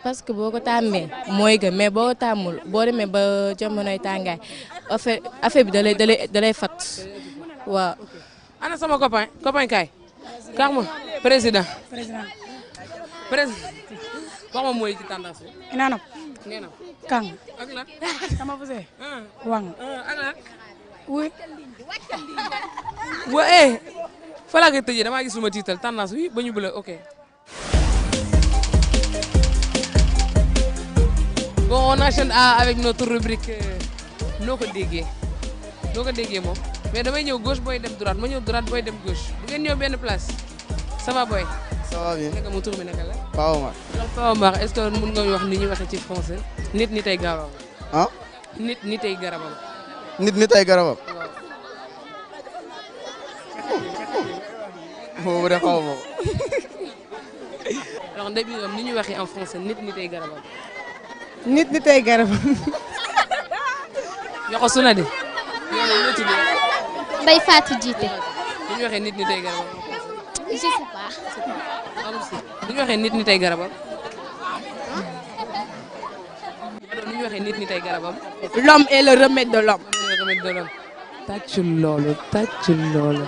Speaker 5: parce que boo ko tàmmee mooy gën mais boo tàmmul boo demee ba jamonoy tàngaay affaire bi da lay fat waaw.
Speaker 1: ana sama copain kay kax ma président wax ma mooy ci tendance bi
Speaker 6: inanam
Speaker 1: neenam
Speaker 6: kang
Speaker 1: ak lan
Speaker 6: sama fuse wang
Speaker 1: ak lan
Speaker 6: oui
Speaker 1: wa fa laa koy tëjee damaa gis lu ma tiital tendance bi ba ñu bëla ok bon on enchaîne avec notre rubrique noo ko déggee moom mais damay ñëw gauche booy dem droite ma ñëw droite booy dem gauche bu ngeen ñëw benn place ça va boy.
Speaker 4: ça va bien
Speaker 1: naka mu tur bi naka la.
Speaker 4: Pa Omar.
Speaker 1: alors Pa Omar est-ce que mën nga wax ni ñuy waxee ci français. nit ni tey garabam.
Speaker 4: ah.
Speaker 1: nit ni tey garabam.
Speaker 4: nit ni tey garabam. boobu de xaw ma ko.
Speaker 1: alors ndey bi ni ñuy waxee en français nit ni tey garabam.
Speaker 8: nit ni tey garabam.
Speaker 1: yoxo su na de. yow nag ñoo tudd.
Speaker 11: Ndeye Fatou Djité.
Speaker 1: ni ñuy waxee nit ni tey garabam.
Speaker 11: je sais pas.
Speaker 1: ni ñuy waxee nit ni tey garabam. ni ñuy waxee nit ni tey garabam.
Speaker 8: L'homme est le remède de l'homme.
Speaker 1: Le remède de l'homme. tàccul loolu.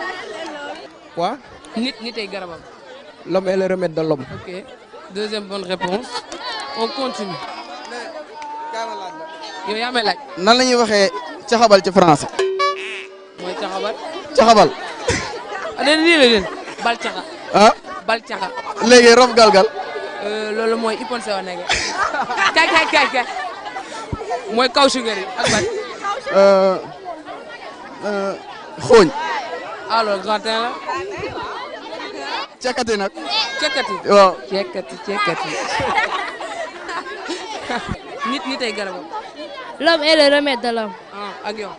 Speaker 4: Quoi?
Speaker 1: nit ni tey garabam.
Speaker 4: L'homme est le remède de l'homme.
Speaker 1: Ok. Deuxième bonne réponse. On continue. yow yaa may laaj.
Speaker 4: nan la ñuy waxee caxabal ci français.
Speaker 1: mooy caxabal.
Speaker 4: caxabal.
Speaker 1: nii la leen. bal caxa.
Speaker 4: ah.
Speaker 1: bal caxa.
Speaker 4: léegi rof galgal.
Speaker 1: loolu mooy ipon sewa nege. kay. mooy kaw sugar yi ak ban.
Speaker 4: xooñ.
Speaker 1: alors grand la.
Speaker 4: cekkati nag.
Speaker 1: cekkati.
Speaker 4: waaw.
Speaker 1: cekkati. nit ñi tey garabam.
Speaker 2: L'homme est le remède de l'homme.
Speaker 1: ah ak yow.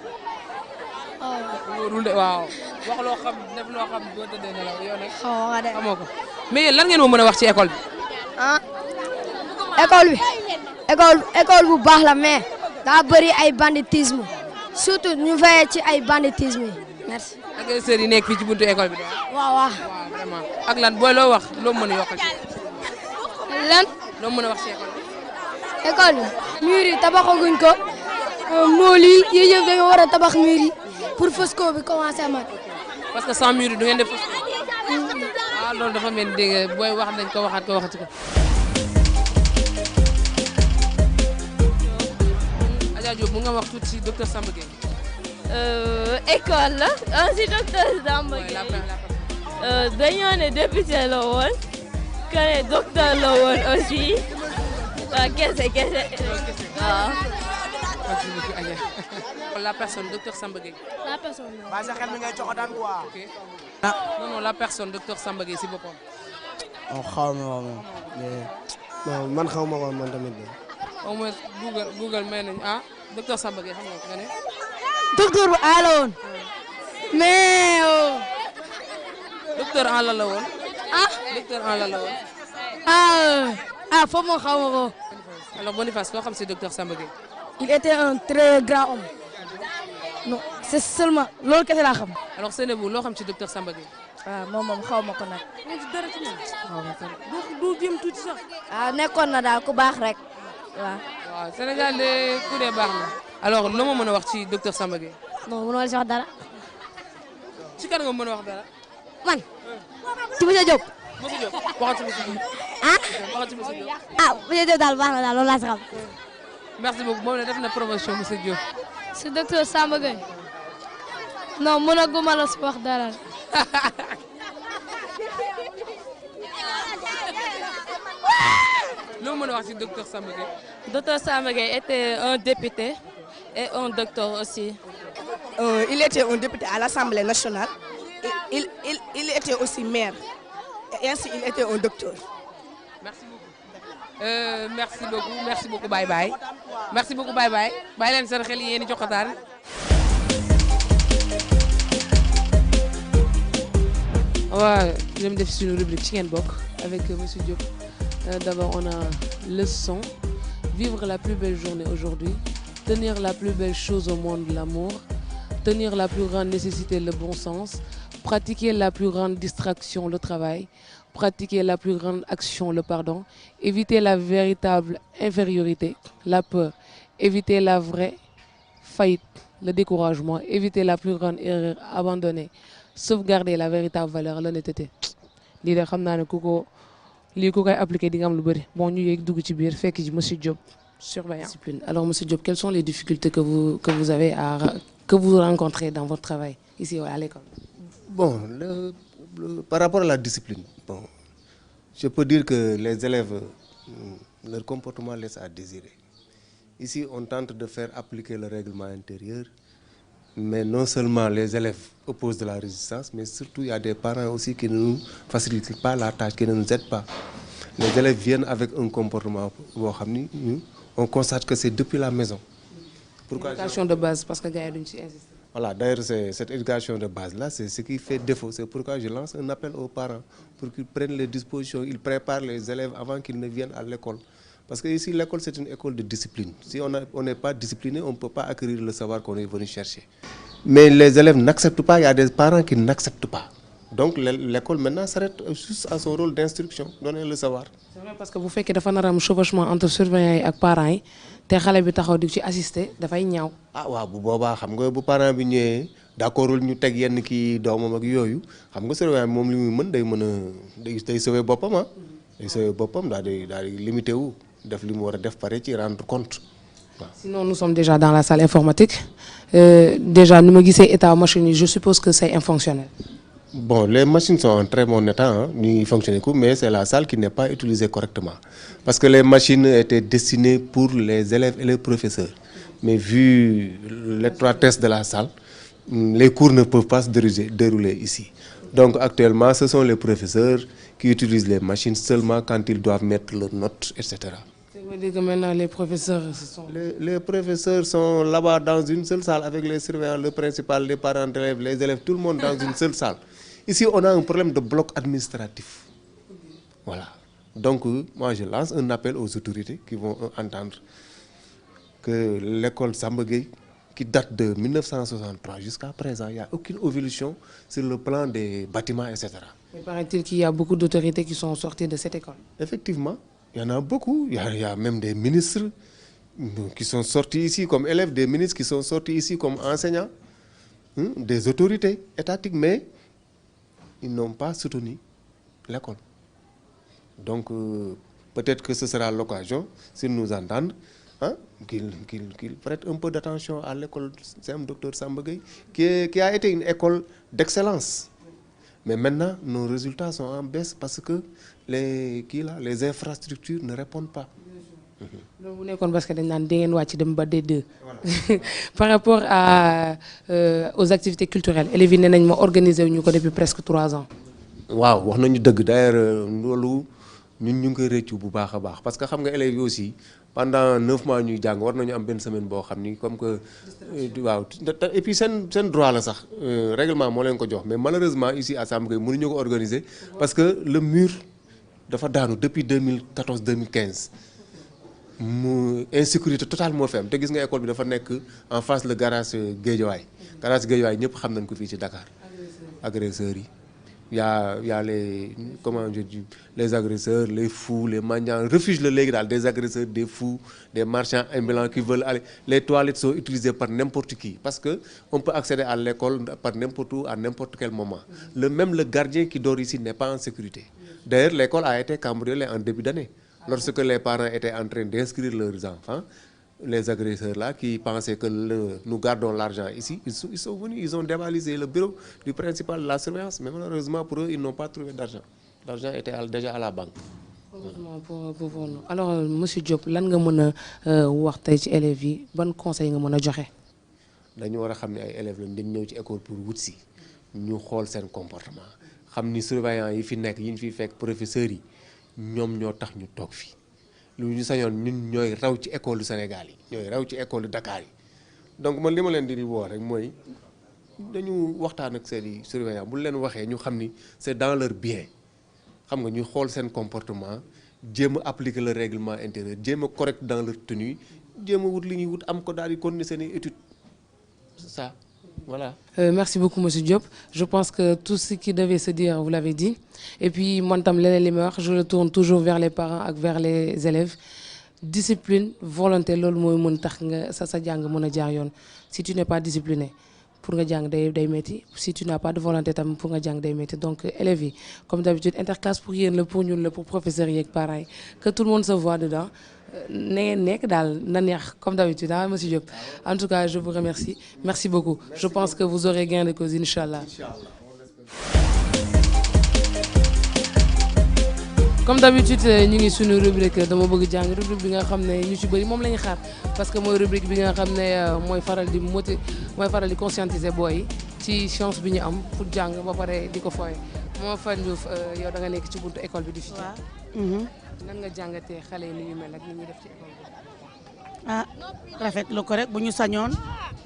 Speaker 1: wóorul de waaw. wax loo xam def loo xam boo tëddee nelaw yow nag. xamoo ko mais yéen lan ngeen moo mën a wax ci école bi.
Speaker 24: ah école bu baax la mais daa bëri ay banditisme surtout ñu veillé ci ay banditisme yi merci.
Speaker 1: agresseurs yi nekk fii ci buntu école bi.
Speaker 24: waaw
Speaker 1: vraiment ak lan booy loo wax loo mën a yokkal ci.
Speaker 24: lan.
Speaker 1: loo mën a wax ci école bi.
Speaker 24: école bi mur yi tabaxaguñ ko mool yi yooyu yëpp dañoo war a tabax mur yi pour Fosco bi commencé amaat.
Speaker 1: parce que sans mur yi du ngeen def Fosco. loolu dafa mel ni dégg nga booy wax nañ ko waxati ko. Adja Diop mu nga wax tuuti ci docteur Samba Gueye.
Speaker 5: école la si docteur Samba Gueye. dañoo ne député la woon. que ne docteur la woon aussi. waaw kese. waaw.
Speaker 1: la personne docteur Samba Gueye.
Speaker 24: la personne.
Speaker 4: ba sa xel mi ngay jox daan quoi.
Speaker 1: ok non la personne docteur Samba Gueye si boppam.
Speaker 4: xaw ma waaw non man xaw ma ko man tamit.
Speaker 1: au moins Google may nañu docteur Samba Gueye xam nga ne.
Speaker 24: docteur bu aay la woon. mais.
Speaker 1: docteur en la woon. docteur en la woon.
Speaker 24: foofu moom xaw ma ko.
Speaker 1: alors Boniface loo xam si docteur Samba Gueye.
Speaker 24: il était un très grand homme. non c'est seulement loolu kese laa xam.
Speaker 1: alors Seynabou loo xam ci docteur Samba Gueye.
Speaker 24: moom xaw ma ko nag.
Speaker 1: moom ci dara ci moom. du jëm tuuti sax.
Speaker 24: nekkoon na daal ku baax rek.
Speaker 1: waaw Sénégal de ku dee baax na. alors loo ma mën a wax ci docteur Samba Gueye.
Speaker 24: non mënoo la si wax dara.
Speaker 1: ci kan nga mën a wax dara.
Speaker 24: man. ci monsieur Diop.
Speaker 1: monsieur Diop waxal ci monsieur Diop. waxal ci monsieur Diop.
Speaker 24: monsieur Diop daal baax na daal loolu laa si xam.
Speaker 1: merci beaucoup moom la def na promotion monsieur Diop.
Speaker 2: si docteur Samba Gueye. non mënaguma la si wax dara.
Speaker 1: loo mën a wax ci docteur Samba Gueye.
Speaker 5: Docteur Samba Gueye était un député et un docteur aussi.
Speaker 8: Il était un député à l'Assemblée nationale. Il était aussi maire. Et ainsi, il était un docteur.
Speaker 1: Merci beaucoup. Bye bye. Merci beaucoup. Bye bye. Bàyyi leen seen xel yi yéen a joxataan. waaw ñu def suñu rubrique ci ngeen bokk avec monsieur Diop. D'abord, on a leçon. Vivre la plus belle journée aujourd'hui. Tenir la plus belle chose au monde, l'amour. Tenir la plus grande nécessité, le bon sens. Pratiquer la plus grande distraction, le travail. Pratiquer la plus grande action, le pardon. Éviter la véritable infériorité, la peur. Éviter la vraie faillite, le découragement. Éviter la plus grande erreur, abandonner. sauvegarder la véritable valeur l'honnêteté lii de xam naa ne ku koy appliquer di nga am lu bëri bon ñu yéeg dugg ci biir fekk ji monsieur Diop surveillant discipline. Alors monsieur Diop, quelles sont les difficultés que vous avez que vous rencontrez dans votre travail ici à l'école?
Speaker 7: Bon, par rapport à la discipline, bon, je peux dire que les élèves, leur comportement laisse à désirer. Ici, on tente de faire appliquer le règlement intérieur, mais non seulement les élèves opposent de la résistance, mais surtout il y a des parents aussi qui ne nous facilitent pas la tâche, qui ne nous aident pas. Les élèves viennent avec un comportement, on constate que c'est depuis la maison. Pourquoi
Speaker 1: l'éducation de base, parce que Gaël insiste.
Speaker 7: Voilà, d'ailleurs, cette éducation de base-là, c'est ce qui fait défaut. C'est pourquoi je lance un appel aux parents pour qu'ils prennent les dispositions, ils préparent les élèves avant qu'ils ne viennent à l'école. Parce que ici, l'école, c'est une école de discipline. Si on n'est pas discipliné, on ne peut pas acquérir le savoir qu'on est venu chercher. Mais les élèves n'acceptent pas, il y a des parents qui n'acceptent pas. Donc l'école maintenant s'arrête juste à son rôle d'instruction, donner le savoir.
Speaker 1: C'est vrai parce que vous faites qu'il y a un chevauchement entre surveillants et parents, te xale bi taxaw di ci assister dafay ñaaw.
Speaker 7: Ah waaw bu boobaa xam nga bu parent bi ñëwee d'accordul ñu teg yenn kii doomam ak yooyu xam nga surveillant moom li muy mën day sauver boppam ah. day sauver boppam daal di limité wu def li mu war a def pare ci rendre compte.
Speaker 1: Sinon nous sommes déjà dans la salle informatique déjà nu ma gisee état machine yi je suppose que c'est infonctionnel.
Speaker 7: Bon, les machines sont en très bon état, ils fonctionnent, mais c'est la salle qui n'est pas utilisée correctement. Parce que les machines étaient destinées pour les élèves et les professeurs. Mais vu l'étroitesse de la salle, les cours ne peuvent pas se dérouler ici. Donc actuellement, ce sont les professeurs qui utilisent les machines seulement quand ils doivent mettre leurs notes, etc.
Speaker 1: Ça veut dire que maintenant les professeurs sont...
Speaker 7: Les professeurs sont là-bas dans une seule salle avec les surveillants, le principal, les parents d'élèves, les élèves, tout le monde dans une seule salle. Ici, on a un problème de bloc administratif. Voilà. Donc, moi, je lance un appel aux autorités qui vont entendre que l'école Samba Gueye, qui date de 1963 jusqu'à présent, il n'y a aucune évolution sur le plan des bâtiments, etc.
Speaker 1: Mais paraît-il qu'il y a beaucoup d'autorités qui sont sorties de cette école?
Speaker 7: Effectivement, il y en a beaucoup. Il y a même des ministres qui sont sortis ici comme élèves, des ministres qui sont sortis ici comme enseignants, des autorités étatiques, mais ils n'ont pas soutenu l'école. Donc, peut-être que ce sera l'occasion, s'ils nous entendent, qu'ils prêtent un peu d'attention à l'école Dr Samba Gueye, qui a été une école d'excellence. Mais maintenant, nos résultats sont en baisse parce que les infrastructures ne répondent pas.
Speaker 1: Par rapport aux activités culturelles, élèves yi organisé depuis presque 3 ans.
Speaker 7: Waaw wax nañu dëgg d'ailleurs loolu ñun ñu ngi koy réccu bu baax a baax parce que xam nga élèves yi aussi pendant 9 mois ñuy jàng war nañu am benn semaine boo xam ni comme que waaw et puis seen droit la sax règlement moo leen ko jox mais malheureusement ici à Samba Gueye mënuñu ko organiser parce que le mur dafa daanu depuis 2014-2015 mu insécurité totale moo fi am te gis nga école bi dafa nekk en face le garage Guédiawaye ñëpp xam nañ ko fii ci Dakar agresseurs yi. Il y a les, comment je dis, les agresseurs, les fous, les mendiants, refuge le légal des agresseurs, des fous, des marchands ambulants qui veulent aller. Les toilettes sont utilisées par n'importe qui parce qu'on peut accéder à l'école par n'importe où, à n'importe quel moment. Même le gardien qui dort ici n'est pas en sécurité. D'ailleurs, l'école a été cambriolée en début d'année. Lorsque les parents étaient en train d'inscrire leurs enfants, les agresseurs là qui pensaient que nous gardons l'argent ici, ils sont venus, ils ont dévalisé le bureau du principal de la surveillance, mais malheureusement pour eux, ils n'ont pas trouvé d'argent. L'argent était déjà à la banque.
Speaker 1: Heureusement pour nous. Alors, monsieur Diop, lan nga mën a wax tey ci élèves yi ban conseil nga mën a joxe?
Speaker 7: Dañu war a xam ne ay élèves lañ dañ ñëw ci école pour wut si ñu xool seen comportement xam ni surveillants yi fi nekk yi ñu fiy fekk professeurs yi ñoom ñoo tax ñu toog fi. Lu ñu sañoon ñun ñooy raw ci école du Sénégal yi ñooy raw ci école du Dakar yi donc man li ma leen di woo rek mooy dañu waxtaan ak seen surveillant bu leen waxee ñu xam ni c'est dans leur bien xam nga ñu xool seen comportement jéem a appliquer le règlement intérieur jéem a correct dans leur tenue jéem a wut li ñuy wut am ko daal di continuer seen études c'est ça voilà.
Speaker 1: Merci beaucoup monsieur Diop. Je pense que tout ce qui devait se dire vous l'avez dit et puis moi tam leneen li ma wax je le tourne toujours vers les parents ak vers les élèves discipline volonté loolu mooy mën tax nga sa jàng mën a jaar yoon si tu n'es pas discipliné pour nga jàng day métti si tu n'as pas de volonté tam pour nga jàng day métti donc élèves yi comme d'habitude interclasse pour yéen la pour ñun la pour professeurs yi ak parents yi que tout le monde se voit dedans na ngeen nekk daal na neex comme d'habitude ah monsieur Diop en tout cas je vous remercie merci beaucoup je pense que vous aurez gain de cause inchallah. Comme d'habitude ñu ngi suñu rubrique dama bëgg jàng rubrique bi nga xam ne ñu ci bëri moom la ñu xaar parce que mooy rubrique bi nga xam ne mooy faral di conscientiser booy yi ci chance bi ñu am pour jàng ba pare di ko fooye moo Fatou Diouf yow da nga nekk ci buntu école bi di fi nan nga jàngatee xale yi ni ñu mel ak ni ñuy def ci école bi.
Speaker 10: ah rafetlu ko rek bu ñu sañoon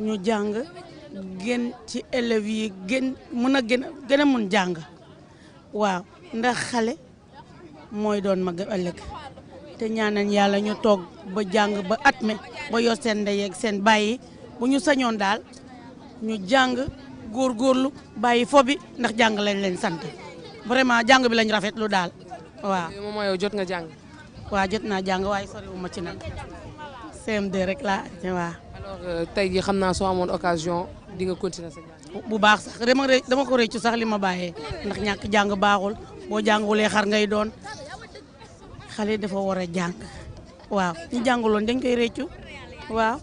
Speaker 10: ñu jàng gën ci élèves yi gën a mun jàng waaw ndax xale mooy doon mag ëllëg te ñaanal yàlla ñu toog ba jàng ba at me ba yor seen ndey ak seen bàyyi bu ñu sañoon daal ñu jàng góorgóorlu bàyyi fo bi ndax jàng lañ leen sant vraiment jàng bi lañ rafetlu daal waaw.
Speaker 1: moom yow jot nga jàng.
Speaker 10: waaw jot naa jàng waaye soriwuma ci nag CM2 rek laa waaw.
Speaker 1: alors tey jii xam naa soo amoon occasion di nga continuer sa jàng.
Speaker 10: bu baax sax dama ko réccu sax li ma bàyyee ndax ñàkk jàng baaxul boo jàngulee xar ngay doon xale dafa war a jàng waaw ñu jànguloon dañ koy réccu waaw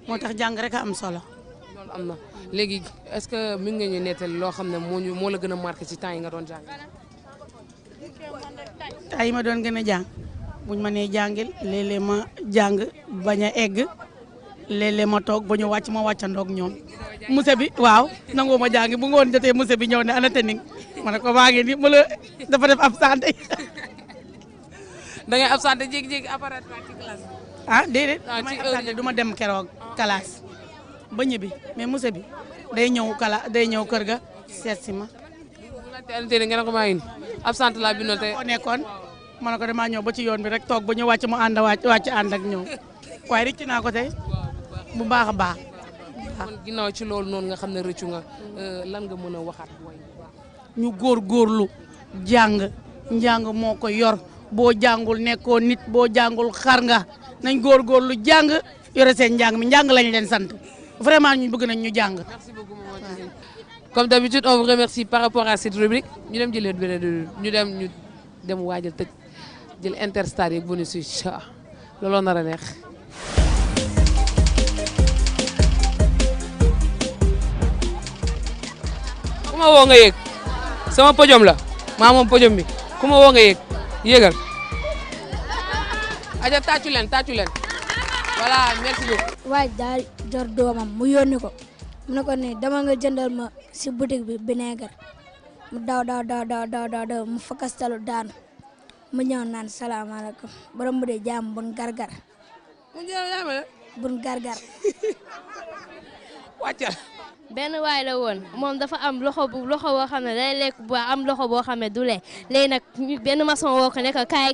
Speaker 10: moo tax jàng rek a am solo.
Speaker 1: loolu am na léegi est-ce que mën nga ñu nettali loo xam ne moo la gën a marqué ci temps yi nga doon jàng.
Speaker 10: temps yi ma doon gën a jàng buñ ma nee jàngil léeg-léeg ma jàng bañ a egg léeg-léeg ma toog ba ñu wàcc ma wàccandoog ñoom. monsieur bi waaw nangoo ma jàngi bu ngoon jotee monsieur bi ñëw ne ana tening ma ne ko maa ngi nii ma la dafa def absenté.
Speaker 1: da ngay absenté jékki-jékki apparaître ci classe.
Speaker 10: ah déedéet damay absenté du ma dem keroog classe ba ñibbi mais monsieur bi day ñëw kër ga seet si ma.
Speaker 1: tey ngeen ko maa ngi absenté la bi no tey.
Speaker 10: foo nekkoon ma ne ko damaa ñëw ba ci yoon bi rek toog ba ñu wàcc mu wàcc ànd ak ñëw waaye rëcc naa ko tey bu baax a baax.
Speaker 1: kon ginnaaw ci loolu noonu nga xam ne rëccu nga lan nga mën a waxaat booy.
Speaker 10: ñu góorgóorlu njàng moo ko yor boo jàngul nekkoo nit boo jàngul xar nga nañ góorgóorlu jàng yore seen njàng mi njàng lañ leen sant vraiment ñu bëgg nañ ñu jàng.
Speaker 1: Merci beaucoup maman. Comme d'habitude on vous remercie par rapport à cette rubrique ñu dem jëlee beneen ñu dem waajal tëj jël Interstar yeeg bonus yi looloo nar a neex. ku ma woo nga yéeg sama podium la maa moom podium bi ku ma woo nga yéeg yéegal aja tàccu leen voilà merci beaucoup.
Speaker 24: waaye daal jor doomam mu yónni ko mu ne ko ne dama nga jëndal ma si boutique bi vinaigre mu daw mu fakastalu daanu mu ñëw naan salaamaaleykum borom bu dee jaam bun gargar
Speaker 1: wàccal.
Speaker 11: benn waay la woon moom dafa am loxo boo xam ne day lekk bu am loxo boo xam ne du lekk léegi nag benn maçon woo ko ne ko kaay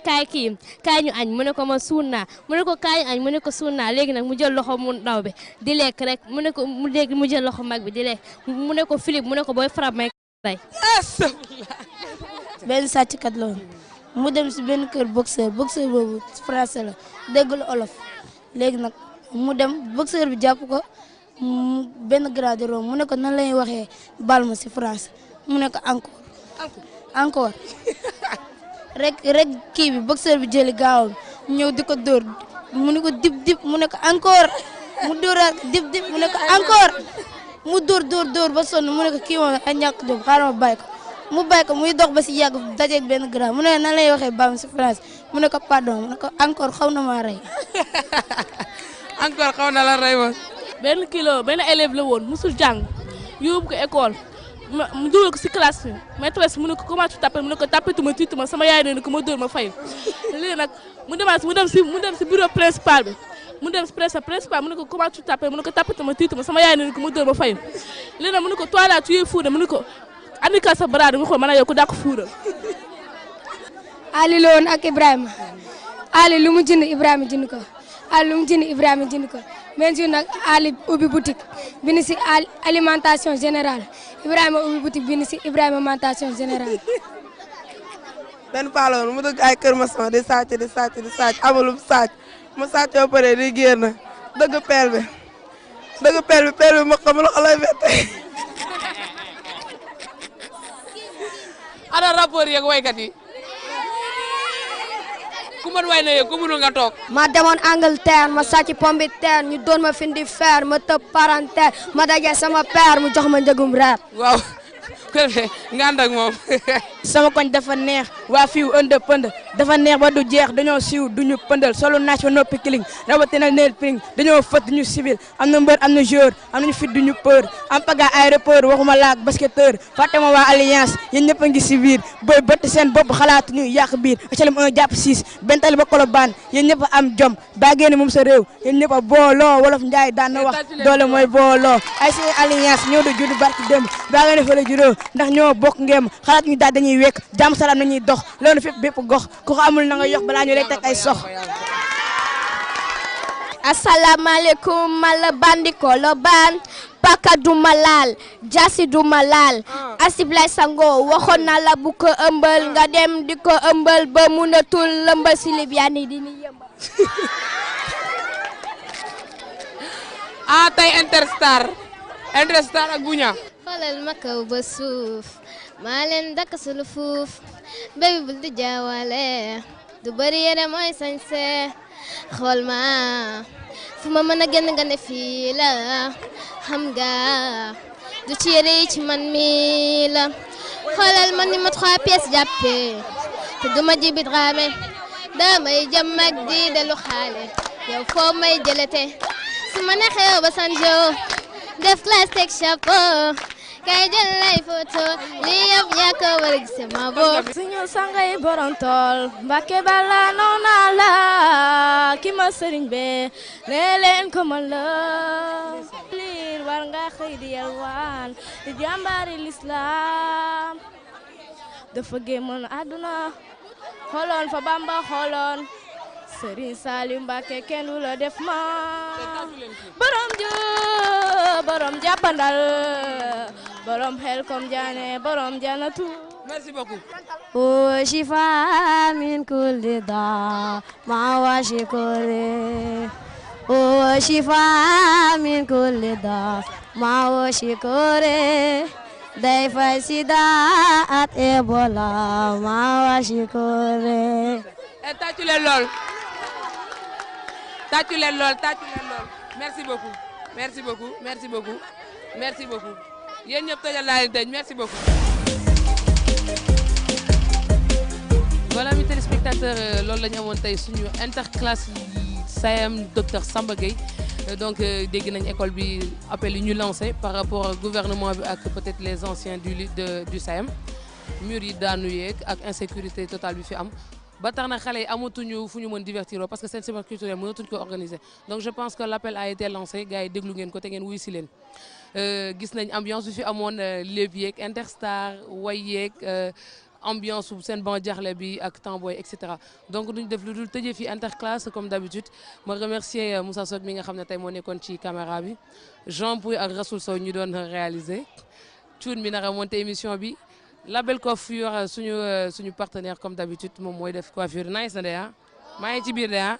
Speaker 11: ñu añ mu ne ko ma suun naa mu ne ko kaay ñu añ mu ne ko suun naa léegi nag mu jël loxo mu ndaw bi di lekk rek mu ne ko léegi mu jël loxo mag bi di lekk mu ne ko Philippe mu ne ko booy frappe may rey.
Speaker 24: benn sàcckat la woon mu dem si benn kër boxeur boobu français la déggul olof léegi nag mu dem boxeur bi jàpp ko benn grade rom mu ne ko nan lay waxee bal ma si France mu ne ko encore rek kii bi boxeur bi jëli gaawam ñëw di ko dóor mu ne ko dip mu ne ko encore mu dóoraat dip mu ne ko encore mu dóor ba sonn mu ne ko kii moom a ñàkk jom xaaral ma bàyyi ko mu bàyyi ko muy dox ba si yàgg dajeeg benn grade mu ne nan lay waxee bal ma si France mu ne ko pardon mu ne ko encore xaw na maa rey
Speaker 1: encore xaw na la rey ma
Speaker 2: benn élève la woon musul jàng yóbbu ko école mu dugal ko si classe bi maîtresse mu ne ko comment tu t'appelles mu ne ko tapetuma tiituma sama yaay ne ko ma dóor ma fay léegi nag mu dem si bureau principal bi mu dem si principal mu ne ko comment tu t'appelles mu ne ko tapetuma tiituma sama yaay ne ko ma dóor ma fay léegi nag mu ne ko toi là tu es fou mu ne ko andi ka sa baraade mu xool mën a yow ko daa ko fuural.
Speaker 24: Ali la woon ak Ibrahima Ali lu mu jënd Ibrahima jënd ko Ali lu mu jënd Ibrahima jënd ko benn jour nag Ali ubbi boutique bi ni si alimentation générale Ibrahima ubbi boutique bi ni si Ibrahima alimentation générale.
Speaker 12: benn paaloon mu dugg ay kër maçon di sàcc amulum sàcc mu sàcc ba pare di génn dëgg peel bi dëgg père bi ma xam loxo lay fete.
Speaker 1: ana rapport yeeg waykat yi ku mën way na yeeg ku mënul nga toog.
Speaker 13: ma demoon Angleterre ma sàcc pomme de terre ñu doon ma fin di fer ma tëb parenthèse ma daje sama père mu jox ma njëgum reer.
Speaker 1: waaw nga ànd ak moom.
Speaker 14: sama koñ dafa neex waa fiw ënd pënd dafa neex ba du jeex dañoo siiw duñu pëndal solo naaj fa noppi kiling rawatina neel ping dañoo fët duñu civil am na mbër am na joueur am nañu fit duñu peur am paga aéroport waxuma laak basketteur fàtte ma waa alliance yéen ñëpp a ngi si biir booy bëtt seen bopp xalaatuñu yàq biir acalam 1 jàpp 6 bentali ba Colobane yéen ñëpp a am jom baagéeni moom sa réew yéen ñëpp a booloo wolof njaay daan na wax doole mooy booloo ay seen alliance ñëw da judd barki démb baagéeni fa la juróo ndax ñoo bokk ngeem xalaat ñu daal dañuy wekk jàmm salaam nañuy dox loolu fépp bépp gox ku ko amul na nga yox balaa ñu lay teg ay sox.
Speaker 13: asalaamaaleykum mala bandi Colobane paka du ma laal jasi du ma laal asib lay sango waxoon na la bu ko ëmbal nga dem di ko ëmbal ba munatul lëmbal si libyani di ni yëmbal.
Speaker 1: ah tey Interstar ak Buña.
Speaker 11: xoolal ma kaw ba suuf maa leen dakk sulu fuuf bébi bul di jaawale du bëri yére mooy sañse xool ma fu ma mën a génn nga ne fii la xam nga du ci yére yi ci man mi la xoolal man ni ma 3 pièces jàppe te du ma jibi drame damay jëm mag di delu xaale yow foo may jëlete su ma ne xew ba sanjo def classe teg chapeau kay jël lay photo li yëpp yaa ko war a gis ma bopp.
Speaker 2: suñu sangay borom tool Mbàkke bala noona la ki ma sëriñ be nee leen ko man la liir war nga xëy di yalwaan di jàmbaari l'islam dafa gémmoon àdduna xooloon fa Bamba xooloon Sëriñ Saliou Mbàkke kenn du la def ma borom jàppandal borom xel kom jaane borom janatu.
Speaker 1: merci beaucoup.
Speaker 13: o shifa min kulli da ma wa shikore o shifa min kulli da ma wa shikore day fay sida at ebola ma wa shikore.
Speaker 1: tàccu leen lool tàccu leen lool merci beaucoup merci beaucoup merci beaucoup merci beaucoup yéen ñëpp tojal naa leen tëj merci beaucoup. voilà mes téléspectateurs loolu la ñu amoon tey suñu interclasse SAEM docteur Samba Gueye donc dégg nañ école bi appel yi ñu lancé par rapport au gouvernement bi ak peut-être les anciens du SAEM mur yi daanu yeeg ak insécurité totale bi fi am. ba tax na xale yi amatuñu fu ñu mën divertir parce que seen semaine culturelle mënatuñu ko organiser donc je pense que l'appel a été lancé gars yi déglu ngeen ko te ngeen wuyu si leen gis nañ ambiance bi fi amoon léeb yeeg Interstar way yeeg ambiance bu seen ban jaxle bi ak Tamboy et cetera donc duñ def lu dul tëjee fi interclasse comme d'habitude ma remercier Moussa Sock mi nga xam ne tey moo nekkoon ci caméra bi Jean Pouy ak Rasoul Sow ñu doon réaliser Thioune mi nara monté émission bi Label Coiffure suñu partenaire comme d'habitude moom mooy def coiffure nice na de ah maa ngi ci biir de ah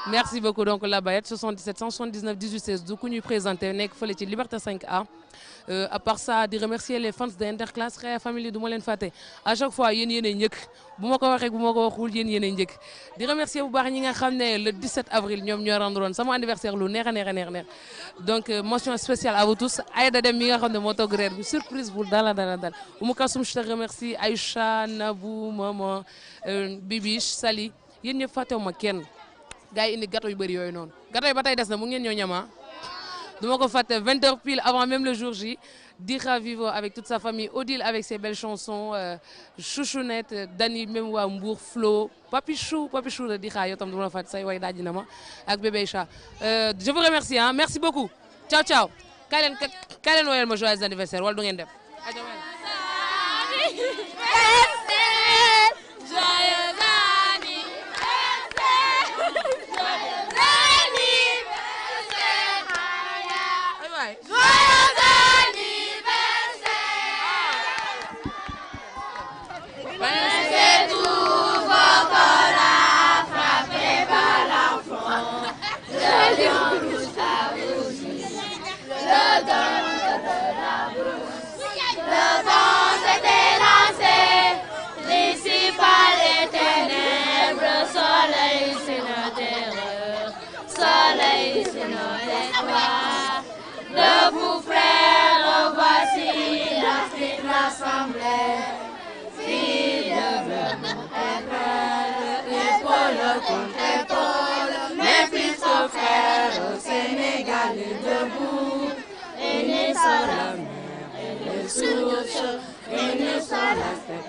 Speaker 1: merci beaucoup donc la Bayette 77 179 18 16 du ku ñuy présenté nekk fële ci Liberté 5A à part ça di remercier les fans de Interclasse Khaya Family du ma leen fàtte à chaque fois yéen yéenay njëkk bu ma ko waxee bu ma ko waxul yéen yéenay njëkk di remercier bu baax ñi nga xam ne le 17 avril ñoom ñoo rendroon sama anniversaire lu neex a neex a neex donc mention spéciale à vous tous Aïda Dem mi nga xam ne moo togg reer bi surprise bu dala Oumou Kassoum je te remercie Aïcha Nabou Maman Bibiche Sali yéen ñëpp fàttewuma kenn gars yi indi gâteau yu bëri yooyu noonu gâteau yi ba tey des na mu ngeen ñoo ñama du ma ko fàtte 20h pile avant même le jour J Dira Vivo avec toute sa famille Odile avec ses belles chansons Chouchounette Dani même waa Mbour Flo Papichou de Dira yow tam du ma la fàtte say way daaji na ma ak bébé Cha je vous remercie hein merci beaucoup ciao ciao kaay leen woyal ma joyeux anniversaire wala du ngeen dem
Speaker 15: l'Assemblée, s'il devait être épaule contre épaule, mais plus que frère au Sénégal est debout, et ne sera la mer, et ne souche, et ne sera la terre.